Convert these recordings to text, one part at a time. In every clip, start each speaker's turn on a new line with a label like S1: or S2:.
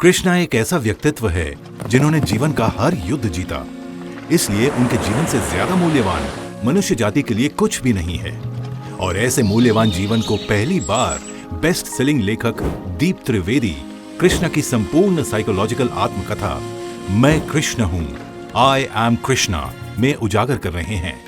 S1: कृष्णा एक ऐसा व्यक्तित्व है जिन्होंने जीवन का हर युद्ध जीता, इसलिए उनके जीवन से ज्यादा मूल्यवान मनुष्य जाति के लिए कुछ भी नहीं है। और ऐसे मूल्यवान जीवन को पहली बार बेस्ट सेलिंग लेखक दीप त्रिवेदी कृष्ण की संपूर्ण साइकोलॉजिकल आत्मकथा मैं कृष्ण हूं, आई एम कृष्णा में उजागर कर रहे हैं।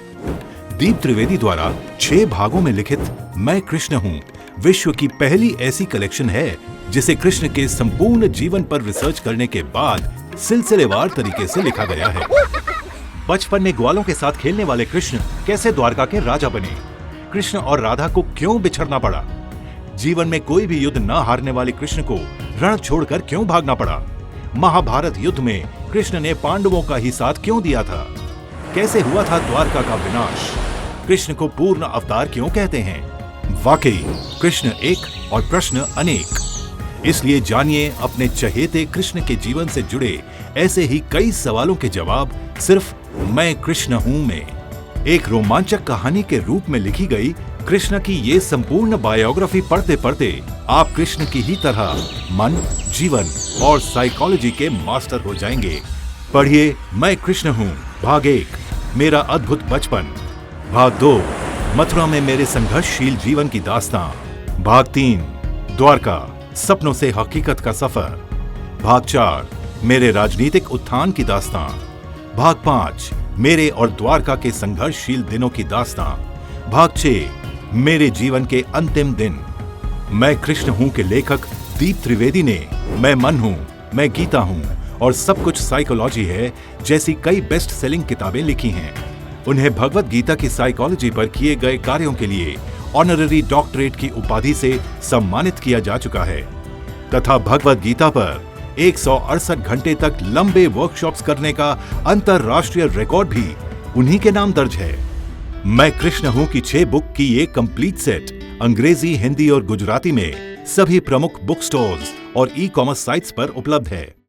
S1: दीप त्रिवेदी द्वारा 6 भागों में लिखित मैं कृष्ण हूं विश्व की पहली ऐसी कलेक्शन है जिसे कृष्ण के संपूर्ण जीवन पर रिसर्च करने के बाद सिलसिलेवार तरीके से लिखा गया है। बचपन में ग्वालों के साथ खेलने वाले कृष्ण कैसे द्वारका के राजा बने, कृष्ण और राधा को क्यों बिछड़ना पड़ा, जीवन में कोई भी युद्ध न हारने वाले कृष्ण को रण छोड़कर क्यों भागना पड़ा, महाभारत युद्ध में कृष्ण ने पांडवों का ही साथ क्यों दिया था, कैसे हुआ था द्वारका का विनाश, कृष्ण को पूर्ण अवतार क्यों कहते हैं। वाकई कृष्ण एक और प्रश्न अनेक। इसलिए जानिए अपने चहेते कृष्ण के जीवन से जुड़े ऐसे ही कई सवालों के जवाब सिर्फ मैं कृष्ण हूं में। एक रोमांचक कहानी के रूप में लिखी गई कृष्ण की ये संपूर्ण बायोग्राफी पढ़ते पढ़ते आप कृष्ण की ही तरह मन, जीवन और साइकोलॉजी के मास्टर हो जाएंगे। पढ़िए मैं कृष्ण हूं भाग 1 मेरा अद्भुत बचपन, भाग 2 मथुरा में मेरे संघर्षशील जीवन की दास्तां, भाग 3 द्वारका सपनों से हकीकत का सफर, भाग 4 मेरे राजनीतिक उत्थान की दास्तां, भाग 5 मेरे और द्वारका के संघर्षशील दिनों की दास्तां, भाग 6 मेरे जीवन के अंतिम दिन। मैं कृष्ण हूं के लेखक दीप त्रिवेदी ने मैं मन हूं, मैं गीता हूं और सब कुछ साइकोलॉजी है जैसी कई बेस्ट सेलिंग किताबें लिखी हैं। उन्हें भगवत गीता की साइकोलॉजी पर किए गए कार्यों के लिए ऑनररी डॉक्टरेट की उपाधि से सम्मानित किया जा चुका है तथा भगवत गीता पर 168 घंटे तक लंबे वर्कशॉप्स करने का अंतरराष्ट्रीय रिकॉर्ड भी उन्हीं के नाम दर्ज है। मैं कृष्ण हूं की 6 बुक की ये कंप्लीट सेट अंग्रेजी, हिंदी और गुजराती में सभी प्रमुख बुक स्टोर्स और ई-कॉमर्स साइट्स पर उपलब्ध है।